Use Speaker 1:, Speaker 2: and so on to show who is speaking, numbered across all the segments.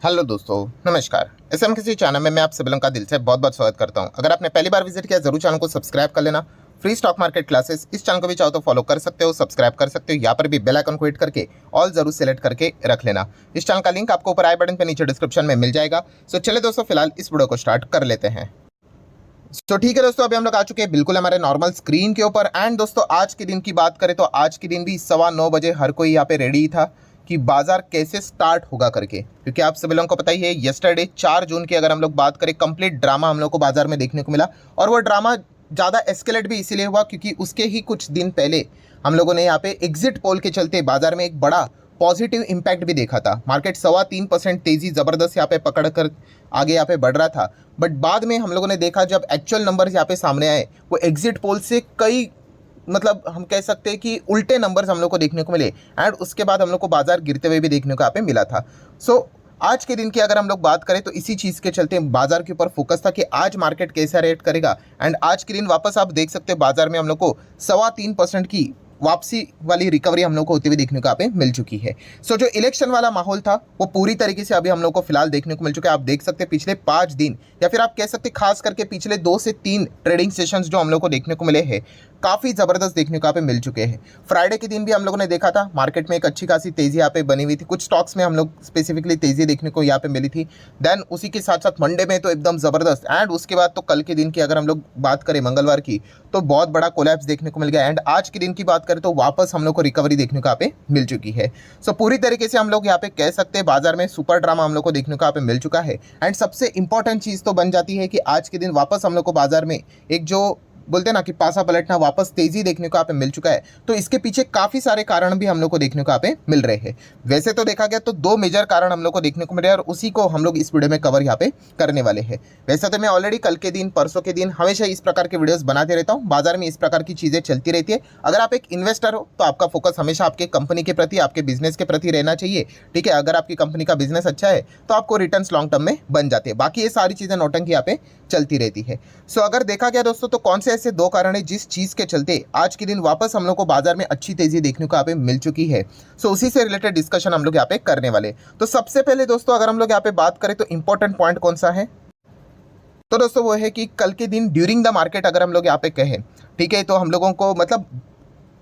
Speaker 1: Hello दोस्तों, नमस्कार। SM किसी चैनल में मैं आप सभी लोगों का दिल से बहुत बहुत स्वागत करता हूं। अगर आपने पहली बार विजिट किया जरूर चैनल को सब्सक्राइब कर लेना। फ्री स्टॉक मार्केट क्लासेस इस चैनल को भी चाहो तो फॉलो कर सकते हो, सब्सक्राइब कर सकते हो। यहाँ पर भी बेल आइकन को हिट करके ऑल जरूर सेलेक्ट करके रख लेना। इस चैनल का लिंक आपको ऊपर आई बटन पे नीचे डिस्क्रिप्शन में मिल जाएगा। सो चले दोस्तों, फिलहाल इस वीडियो को स्टार्ट कर लेते हैं। तो ठीक है दोस्तों, अभी हम लोग आ चुके हैं बिल्कुल हमारे नॉर्मल स्क्रीन के ऊपर। एंड दोस्तों, आज के दिन की बात करें तो आज के दिन भी 9:15 हर कोई यहाँ पे रेडी था कि बाजार कैसे स्टार्ट होगा करके, क्योंकि आप सभी लोगों को पता ही है यस्टरडे 4 जून की अगर हम लोग बात करें, कंप्लीट ड्रामा हम लोग को बाजार में देखने को मिला। और वो ड्रामा ज़्यादा एस्केलेट भी इसीलिए हुआ क्योंकि उसके ही कुछ दिन पहले हम लोगों ने यहाँ पे एग्जिट पोल के चलते बाजार में एक बड़ा पॉजिटिव इम्पैक्ट भी देखा था। मार्केट 3.25% तेजी ज़बरदस्त यहाँ पे पकड़ कर आगे यहाँ पे बढ़ रहा था। बट बाद में हम लोगों ने देखा जब एक्चुअल नंबर्स यहाँ पे सामने आए, वो एग्जिट पोल से कई मतलब हम कह सकते हैं कि उल्टे नंबर्स हम लोग को देखने को मिले। एंड उसके बाद हम लोग को बाजार गिरते हुए भी देखने को यहाँ पे मिला था। आज के दिन की अगर हम लोग बात करें तो इसी चीज़ के चलते बाजार के ऊपर फोकस था कि आज मार्केट कैसा रेट करेगा। एंड आज के दिन वापस आप देख सकते हैं बाजार में हम लोग को 3.25% की वापसी वाली रिकवरी हम लोग को होती हुई देखने को यहाँ पे मिल चुकी है। जो इलेक्शन वाला माहौल था वो पूरी तरीके से अभी हम लोग को फिलहाल देखने को मिल चुका है। आप देख सकते हैं पिछले 5 दिन या फिर आप कह सकते हैं खास करके पिछले 2 से 3 ट्रेडिंग सेशंस जो हम लोग को देखने को मिले हैं, काफ़ी ज़बरदस्त देखने को यहाँ पे मिल चुके हैं। फ्राइडे के दिन भी हम लोगों ने देखा था मार्केट में एक अच्छी खासी तेज़ी यहाँ पे बनी हुई थी। कुछ स्टॉक्स में हम लोग स्पेसिफिकली तेज़ी देखने को यहाँ पे मिली थी। देन उसी के साथ साथ मंडे में तो एकदम ज़बरदस्त। एंड उसके बाद तो कल के दिन की अगर हम लोग बात करें मंगलवार की, तो बहुत बड़ा कोलैप्स देखने को मिल गया। एंड आज के दिन की बात करें तो वापस हम लोग को रिकवरी देखने को यहाँ पे मिल चुकी है। पूरी तरीके से हम लोग यहाँ पे कह सकते हैं बाजार में सुपर ड्रामा हम लोग को देखने को यहाँ पे मिल चुका है। एंड सबसे इंपॉर्टेंट चीज़ तो बन जाती है कि आज के दिन वापस हम लोग को बाजार में एक जो बोलते हैं ना कि पासा पलटना, वापस तेजी देखने को यहाँ पे मिल चुका है। तो इसके पीछे काफ़ी सारे कारण भी हम लोग को देखने को यहाँ पे मिल रहे हैं। वैसे तो देखा गया तो 2 मेजर कारण हम लोग को देखने को मिल रहे हैं और उसी को हम लोग इस वीडियो में कवर यहाँ पे करने वाले हैं। वैसे तो मैं ऑलरेडी कल के दिन, परसों के दिन हमेशा इस प्रकार के वीडियोस बनाते रहता हूँ। बाजार में इस प्रकार की चीज़ें चलती रहती है। अगर आप एक इन्वेस्टर हो तो आपका फोकस हमेशा आपके कंपनी के प्रति, आपके बिजनेस के प्रति रहना चाहिए। ठीक है, अगर आपकी कंपनी का बिजनेस अच्छा है तो आपको रिटर्न्स लॉन्ग टर्म में बन जाते हैं। बाकी ये सारी चीज़ें नौटंकी यहाँ पे चलती रहती है। अगर देखा गया दोस्तों तो कौन से ऐसे 2 कारण है जिस चीज़ के चलते आज के दिन वापस हम लोग को बाजार में अच्छी तेजी देखने को यहाँ पे मिल चुकी है। उसी से रिलेटेड डिस्कशन हम लोग यहाँ पे करने वाले। तो सबसे पहले दोस्तों अगर हम लोग यहाँ पे बात करें तो इंपॉर्टेंट पॉइंट कौन सा है, तो दोस्तों वो है कि कल के दिन ड्यूरिंग द मार्केट अगर हम लोग यहाँ पे कहें, ठीक है, तो हम लोगों को मतलब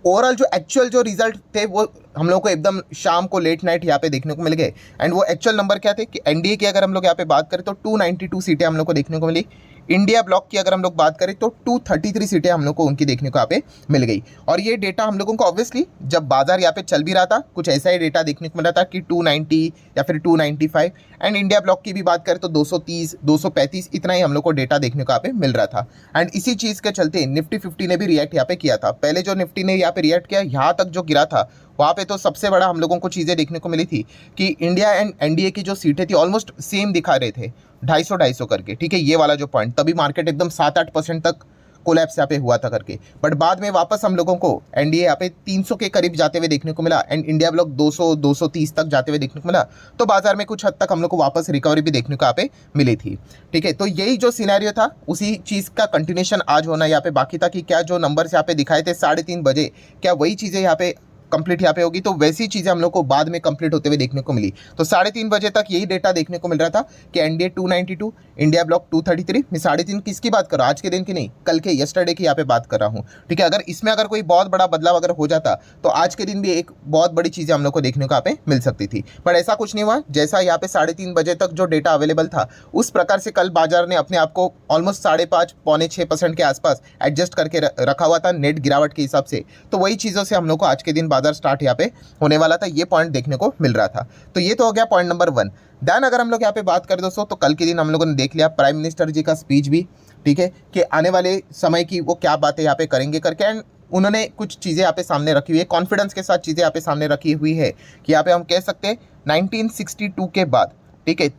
Speaker 1: ओवरऑल जो एक्चुअल जो रिजल्ट थे वो हम लोग को एकदम शाम को लेट नाइट यहाँ पे देखने को मिल गए। एंड वो एक्चुअल नंबर क्या थे कि एनडीए की अगर हम लोग यहाँ पे बात करें तो 292 सीटें हम लोग को देखने को मिली। इंडिया ब्लॉक की अगर हम लोग बात करें तो 233 सीटें हम लोग को उनकी देखने को यहाँ पे मिल गई। और ये डेटा हम लोगों को ऑब्वियसली जब बाजार यहाँ पे चल भी रहा था कुछ ऐसा ही डेटा देखने को मिला था कि 290 या फिर 295। एंड इंडिया ब्लॉक की भी बात करें तो 230, 235 इतना ही हम लोग को डेटा देखने को यहाँ पे मिल रहा था। एंड इसी चीज़ के चलते निफ्टी 50 ने भी रिएक्ट यहाँ पे किया था। पहले जो निफ्टी ने यहाँ पे रिएक्ट किया, यहाँ तक जो गिरा था वहाँ पे तो सबसे बड़ा हम लोगों को चीज़ें देखने को मिली थी कि इंडिया एंड एनडीए की जो सीटें थी ऑलमोस्ट सेम दिखा रहे थे, 250 करके। ठीक है, ये वाला जो पॉइंट, तभी मार्केट एकदम 7-8% तक कोलैप्स यहाँ पे हुआ था करके। बट बाद में वापस हम लोगों को एनडीए यहाँ पे 300 के करीब जाते हुए देखने को मिला एंड इंडिया ब्लॉक 200, 230 तक जाते हुए देखने को मिला। तो बाजार में कुछ हद तक हम लोग को वापस रिकवरी भी देखने को यहाँ पे मिली थी। ठीक है, तो यही जो सिनेरियो था उसी चीज़ का कंटिन्यूशन आज होना यहाँ पे बाकी था कि क्या जो नंबर्स यहाँ पे दिखाए थे 3:30 बजे, क्या वही चीज़ें यहाँ पे कंप्लीट यहाँ पे होगी। तो वैसी चीज़ें हम लोग को बाद में कंप्लीट होते हुए देखने को मिली। तो 3:30 बजे तक यही डेटा देखने को मिल रहा था कि एनडीए 292, इंडिया ब्लॉक 233। मैं 3:30 किसकी बात कर रहा हूँ, आज के दिन की नहीं, कल के यस्टरडे की यहाँ पे बात कर रहा हूँ। ठीक है, अगर इसमें अगर कोई बहुत बड़ा बदलाव अगर हो जाता तो आज के दिन भी एक बहुत बड़ी चीज़ें हम लोग को देखने को यहाँ पे मिल सकती थी। पर ऐसा कुछ नहीं हुआ। जैसा यहाँ पे 3:30 बजे तक जो डेटा अवेलेबल था उस प्रकार से कल बाजार ने अपने आप को ऑलमोस्ट 5.5 पौने 6% के आसपास एडजस्ट करके रखा हुआ था नेट गिरावट के हिसाब से। तो वही चीज़ों से हम लोग को आज के दिन बाजार स्टार्ट यहाँ पे होने वाला था, ये पॉइंट देखने को मिल रहा था। तो ये तो हो गया पॉइंट नंबर 1। देन अगर हम लोग यहाँ पे बात करें दोस्तों तो कल के दिन हम लोगों ने देख लिया प्राइम मिनिस्टर जी का स्पीच भी, ठीक है, कि आने वाले समय की वो क्या बातें यहाँ पे करेंगे करके। एंड उन्होंने कुछ चीज़ें यहाँ पे सामने रखी हुई है, कॉन्फिडेंस के साथ चीज़ें यहाँ पे सामने रखी हुई है कि यहाँ पे हम कह सकते हैं 1962 के बाद, ठीक है,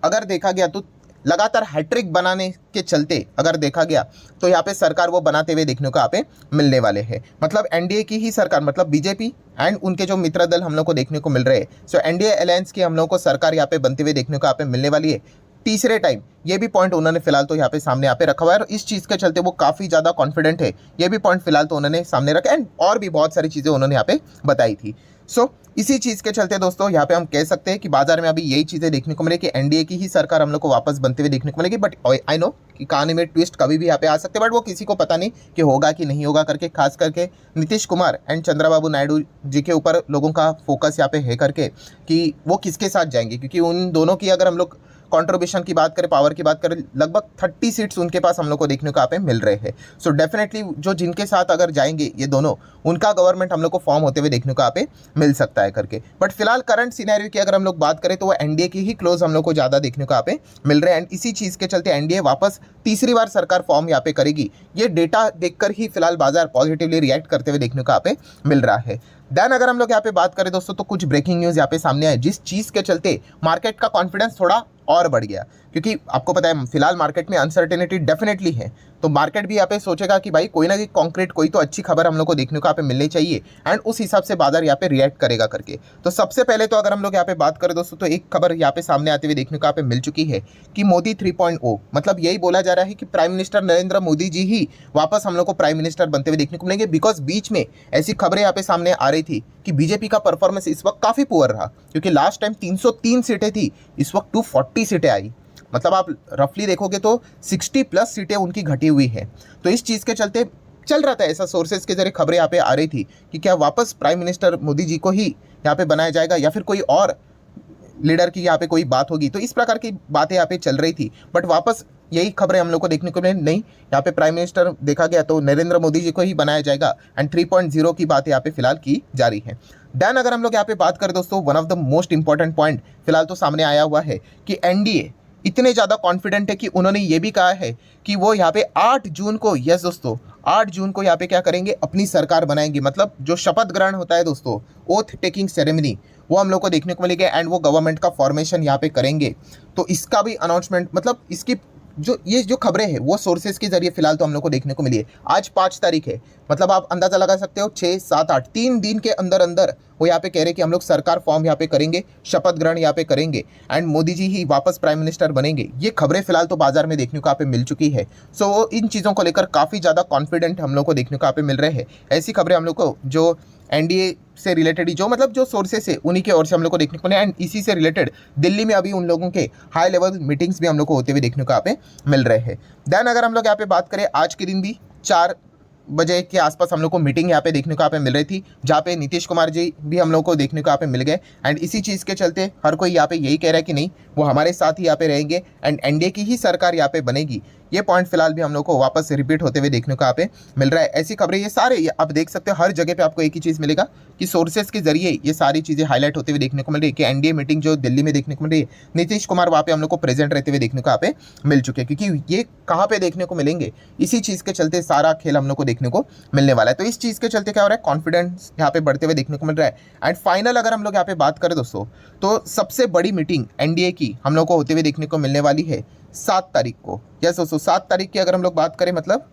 Speaker 1: अगर देखा गया तो लगातार हैट्रिक बनाने के चलते अगर देखा गया तो यहाँ पे सरकार वो बनाते हुए देखने को यहाँ पे मिलने वाले हैं। मतलब एनडीए की ही सरकार, मतलब बीजेपी एंड उनके जो मित्र दल हम लोग को देखने को मिल रहे हैं। एनडीए अलायंस की हम लोग को सरकार यहाँ पे बनते हुए देखने को यहाँ पे मिलने वाली है तीसरे टाइम। ये भी पॉइंट उन्होंने फिलहाल तो यहाँ पे सामने यहाँ पे रखा हुआ है और इस चीज़ के चलते वो काफ़ी ज़्यादा कॉन्फिडेंट है। ये भी पॉइंट फिलहाल तो उन्होंने सामने रखा एंड और भी बहुत सारी चीज़ें उन्होंने यहाँ पे बताई थी। सो इसी चीज़ के चलते दोस्तों यहाँ पे हम कह सकते हैं कि बाजार में अभी यही चीज़ें देखने को मिलेगी कि एनडीए की ही सरकार हम लोग को वापस बनते हुए देखने को मिलेगी। बट आई नो कि कहानी में ट्विस्ट कभी भी यहाँ पे आ सकते हैं, बट वो किसी को पता नहीं कि होगा कि नहीं होगा करके। खास करके नीतीश कुमार एंड चंद्रबाबू नायडू जी के ऊपर लोगों का फोकस यहाँ पे है करके कि वो किसके साथ जाएंगे, क्योंकि उन दोनों की अगर हम लोग कंट्रीब्यूशन की बात करें, पावर की बात करें, लगभग 30 सीट्स उनके पास हम लोग को देखने को यहाँ पे मिल रहे हैं। सो डेफिनेटली जो जिनके साथ अगर जाएंगे ये दोनों, उनका गवर्नमेंट हम लोग को फॉर्म होते हुए देखने को यहाँ पे मिल सकता है करके। बट फिलहाल करंट सिनेरियो की अगर हम लोग बात करें तो वो एनडीए की ही क्लोज हम लोग को ज़्यादा देखने को यहाँ पे मिल रहे हैं। एंड इसी चीज़ के चलते एनडीए वापस तीसरी बार सरकार फॉर्म यहाँ पे करेगी, ये डेटा देखकर ही फिलहाल बाजार पॉजिटिवली रिएक्ट करते हुए देखने को यहाँ पे मिल रहा है। देन अगर हम लोग यहाँ पे बात करें दोस्तों तो कुछ ब्रेकिंग न्यूज़ यहाँ पे सामने आए, जिस चीज़ के चलते मार्केट का कॉन्फिडेंस थोड़ा और बढ़ गया। क्योंकि आपको पता है फिलहाल मार्केट में अनसर्टेनिटी डेफिनेटली है, तो मार्केट भी यहाँ पे सोचेगा कि भाई कोई ना कोई कॉन्क्रीट, कोई तो अच्छी खबर हम लोग को देखने को यहाँ पे मिलनी चाहिए, एंड उस हिसाब से बाजार यहाँ पे रिएक्ट करेगा करके। तो सबसे पहले तो अगर हम लोग यहाँ पे बात करें दोस्तों तो एक खबर यहाँ पे सामने आते हुए देखने को यहाँ पे मिल चुकी है कि मोदी 3.0, मतलब यही बोला जा रहा है कि प्राइम मिनिस्टर नरेंद्र मोदी जी ही वापस हम लोग को प्राइम मिनिस्टर बनते हुए देखने को मिलेंगे। बिकॉज बीच में ऐसी खबरें यहाँ पे सामने आ रही थी कि बीजेपी का परफॉर्मेंस इस वक्त काफ़ी पुअर रहा, क्योंकि लास्ट टाइम 303 सीटें थी, इस वक्त 240 सीटें आई। मतलब आप रफली देखोगे तो 60+ सीटें उनकी घटी हुई है। तो इस चीज़ के चलते चल रहा था, ऐसा सोर्सेज के जरिए खबरें यहाँ पे आ रही थी कि क्या वापस प्राइम मिनिस्टर मोदी जी को ही यहाँ पे बनाया जाएगा या फिर कोई और लीडर की यहाँ पे कोई बात होगी। तो इस प्रकार की बातें यहाँ पे चल रही थी, बट वापस यही खबरें हम लोग को देखने को मिली, नहीं यहाँ पे प्राइम मिनिस्टर देखा गया तो नरेंद्र मोदी जी को ही बनाया जाएगा, एंड 3.0 की बात यहाँ पे फिलहाल की जा रही है। देन अगर हम लोग यहाँ पे बात करें दोस्तों, one of the most important point फिलहाल तो सामने आया हुआ है कि एनडीए इतने ज़्यादा कॉन्फिडेंट है कि उन्होंने ये भी कहा है कि वो यहाँ पे 8 जून को, यस दोस्तों 8 जून को यहाँ पे क्या करेंगे, अपनी सरकार बनाएंगे। मतलब जो शपथ ग्रहण होता है दोस्तों, ओथ टेकिंग सेरेमनी, वो हम लोग को देखने को मिलेगा, एंड वो गवर्नमेंट का फॉर्मेशन यहाँ पे करेंगे। तो इसका भी अनाउंसमेंट, मतलब इसकी जो खबरें हैं वो सोर्सेज के जरिए फिलहाल तो हम लोग को देखने को मिली है। आज 5 तारीख है, मतलब आप अंदाजा लगा सकते हो 6, 7, 8 3 दिन के अंदर अंदर वो यहाँ पे कह रहे हैं कि हम लोग सरकार फॉर्म यहाँ पे करेंगे, शपथ ग्रहण यहाँ पे करेंगे, एंड मोदी जी ही वापस प्राइम मिनिस्टर बनेंगे। ये खबरें फिलहाल तो बाजार में देखने को यहाँ पे मिल चुकी है। सो इन चीज़ों को लेकर काफ़ी ज़्यादा कॉन्फिडेंट हम लोग को देखने को यहाँ पे मिल रहे हैं। ऐसी खबरें हम लोग को जो एनडीए से रिलेटेड ही जो मतलब जो सोर्सेस है उन्हीं के ओर से हम लोग को देखने को मिले, एंड इसी से रिलेटेड दिल्ली में अभी उन लोगों के हाई लेवल मीटिंग्स भी हम लोग को होते हुए देखने को यहाँ पे मिल रहे हैं। देन अगर हम लोग यहाँ पे बात करें, आज के दिन भी 4 बजे के आसपास हम लोग को मीटिंग यहाँ पे देखने को यहाँ पे मिल रही थी, जहाँ पे नीतीश कुमार जी भी हम लोग को देखने को यहाँ पे मिल गए। एंड इसी चीज़ के चलते हर कोई यहाँ पे यही कह रहा है कि नहीं वो हमारे साथ ही यहाँ पे रहेंगे एंड एनडीए की ही सरकार यहाँ पे बनेगी। ये पॉइंट फिलहाल भी हम लोग को वापस से रिपीट होते हुए देखने को यहाँ पे मिल रहा है। ऐसी खबरें ये सारे आप देख सकते हो, हर जगह पे आपको एक ही चीज़ मिलेगा कि सोर्सेज के जरिए ये सारी चीज़ें हाईलाइट होते हुए देखने को मिल रही है कि एनडीए मीटिंग जो दिल्ली में देखने को मिल रही है, नीतीश कुमार वहाँ पे हम लोग को प्रेजेंट रहते हुए देखने को यहाँ पे मिल चुके हैं। क्योंकि ये कहाँ पे देखने को मिलेंगे, इसी चीज़ के चलते सारा खेल हम लोग को देखने को मिलने वाला है। तो इस चीज़ के चलते क्या हो रहा है, कॉन्फिडेंस यहाँ पे बढ़ते हुए देखने को मिल रहा है। एंड फाइनल अगर हम लोग यहाँ पे बात करें दोस्तों, तो सबसे बड़ी मीटिंग एनडीए की हम लोग को होते हुए देखने को मिलने वाली है 7 तारीख को। यस दोस्तों 7 तारीख की अगर हम लोग बात करें, मतलब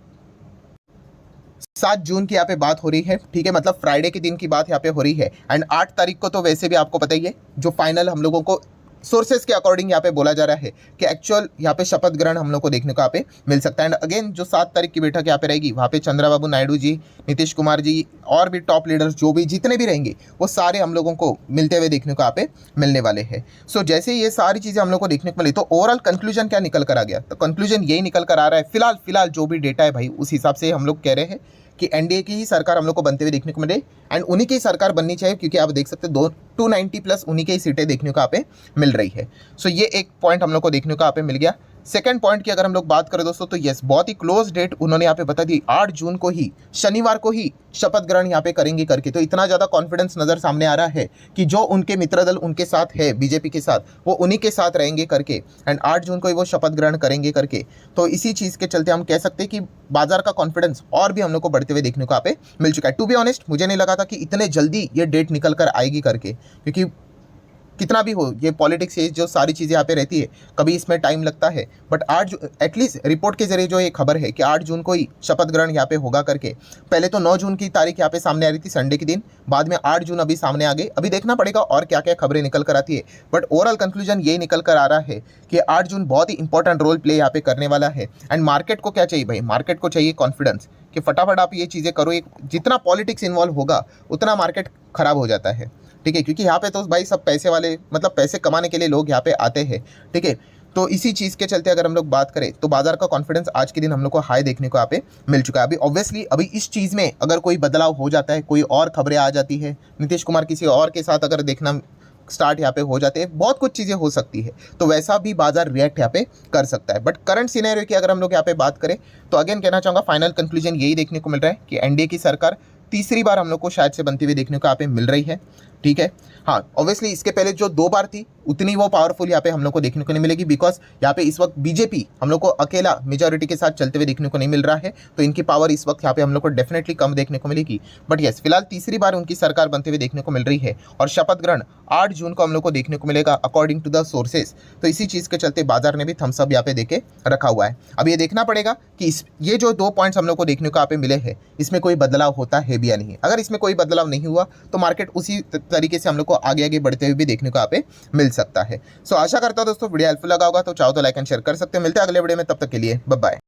Speaker 1: 7 जून की यहाँ पे बात हो रही है, ठीक है, मतलब फ्राइडे के दिन की बात यहाँ पे हो रही है। एंड 8 तारीख को तो वैसे भी आपको पता ही है, जो फाइनल हम लोगों को सोर्सेज के अकॉर्डिंग यहाँ पे बोला जा रहा है कि एक्चुअल यहाँ पे शपथ ग्रहण हम लोग को देखने को यहाँ पे मिल सकता है। एंड अगेन जो 7 तारीख की बैठक यहाँ पे रहेगी, वहाँ पे चंद्रबाबू नायडू जी, नीतीश कुमार जी और भी टॉप लीडर्स जो भी जितने भी रहेंगे वो सारे हम लोगों को मिलते हुए देखने को यहाँ पे मिलने वाले हैं। सो जैसे ये सारी चीज़ें हम लोग को देखने को मिली, तो ओवरऑल कंक्लूजन क्या निकल कर आ गया, तो कंक्लूजन यही निकल कर आ रहा है फिलहाल जो भी डेटा है भाई, उस हिसाब से हम लोग कह रहे हैं कि एनडीए की ही सरकार हम लोग को बनते हुए देखने को मिले, एंड उन्हीं की सरकार बननी चाहिए। क्योंकि आप देख सकते हैं 290+ उन्हीं की ही सीटें देखने को यहाँ पे मिल रही है। सो ये एक पॉइंट हम लोग को देखने को यहाँ पे मिल गया। सेकंड पॉइंट की अगर हम लोग बात करें दोस्तों, तो यस बहुत ही क्लोज डेट उन्होंने यहाँ पे बता दी, 8 जून को ही, शनिवार को ही शपथ ग्रहण यहाँ पे करेंगे करके। तो इतना ज़्यादा कॉन्फिडेंस नज़र सामने आ रहा है कि जो उनके मित्र दल उनके साथ है बीजेपी के साथ, वो उन्हीं के साथ रहेंगे करके, एंड 8 जून को ही वो शपथ ग्रहण करेंगे करके। तो इसी चीज़ के चलते हम कह सकते हैं कि बाजार का कॉन्फिडेंस और भी हम लोग को बढ़ते हुए देखने को यहाँ पे मिल चुका है। टू बी ऑनेस्ट मुझे नहीं लगा था कि इतने जल्दी ये डेट निकल कर आएगी करके, क्योंकि कितना भी हो ये पॉलिटिक्स, ये जो सारी चीज़ें यहाँ पे रहती है, कभी इसमें टाइम लगता है। बट 8 एटलीस्ट रिपोर्ट के जरिए जो ये खबर है कि 8 जून को ही शपथ ग्रहण यहाँ पे होगा करके। पहले तो 9 जून की तारीख यहाँ पे सामने आ रही थी संडे के दिन, बाद में 8 जून अभी सामने आ गई। अभी देखना पड़ेगा और क्या क्या खबरें निकल कर आती है, बट ओवरऑल कंक्लूजन यही निकल कर आ रहा है कि 8 जून बहुत ही इंपॉर्टेंट रोल प्ले यहाँ पे करने वाला है। एंड मार्केट को क्या चाहिए भाई, मार्केट को चाहिए कॉन्फिडेंस कि फटाफट आप ये चीज़ें करो। जितना पॉलिटिक्स इन्वॉल्व होगा उतना मार्केट खराब हो जाता है। ठीक है, क्योंकि यहाँ पे तो भाई सब पैसे वाले, मतलब पैसे कमाने के लिए लोग यहाँ पे आते हैं। ठीक है, तो इसी चीज़ के चलते अगर हम लोग बात करें तो बाजार का कॉन्फिडेंस आज के दिन हम लोग को हाई देखने को यहाँ पे मिल चुका है। अभी ऑब्वियसली अभी इस चीज़ में अगर कोई बदलाव हो जाता है, कोई और खबरें आ जाती है, नीतीश कुमार किसी और के साथ अगर देखना स्टार्ट यहाँ पे हो जाते हैं, बहुत कुछ चीज़ें हो सकती है, तो वैसा भी बाजार रिएक्ट यहाँ पे कर सकता है। बट करंट सिनेरियो की अगर हम लोग यहाँ पे बात करें तो अगेन कहना चाहूँगा फाइनल कंक्लूजन यही देखने को मिल रहा है कि एनडीए की सरकार तीसरी बार हम लोग को शायद से बनती हुई देखने को यहाँ पे मिल रही है। ठीक है, हाँ ऑब्वियसली इसके पहले जो 2 बार थी उतनी वो पावरफुल यहाँ पे हम लोग को देखने को नहीं मिलेगी, बिकॉज यहाँ पे इस वक्त बीजेपी हम लोग को अकेला मेजॉरिटी के साथ चलते हुए देखने को नहीं मिल रहा है, तो इनकी पावर इस वक्त यहाँ पे हम लोग को डेफिनेटली कम देखने को मिलेगी। बट यस, फिलहाल तीसरी बार उनकी सरकार बनते हुए देखने को मिल रही है और शपथ ग्रहण 8 जून को हम लोग को देखने को मिलेगा अकॉर्डिंग टू द सोर्सेज। तो इसी चीज़ के चलते बाजार ने भी थम्स अप यहाँ पे देके रखा हुआ है। अब ये देखना पड़ेगा कि ये जो 2 पॉइंट्स हम लोग को देखने को यहाँ पे मिले हैं इसमें कोई बदलाव होता है भी या नहीं। अगर इसमें कोई बदलाव नहीं हुआ तो मार्केट उसी तरीके से हम लोग को आगे आगे बढ़ते हुए भी देखने को यहाँ पे मिल सकता है। सो आशा करता हूं दोस्तों वीडियो हेल्पफुल लगा होगा, तो चाहो तो लाइक एंड शेयर कर सकते हो। मिलते हैं अगले वीडियो में, तब तक के लिए बाय बाय।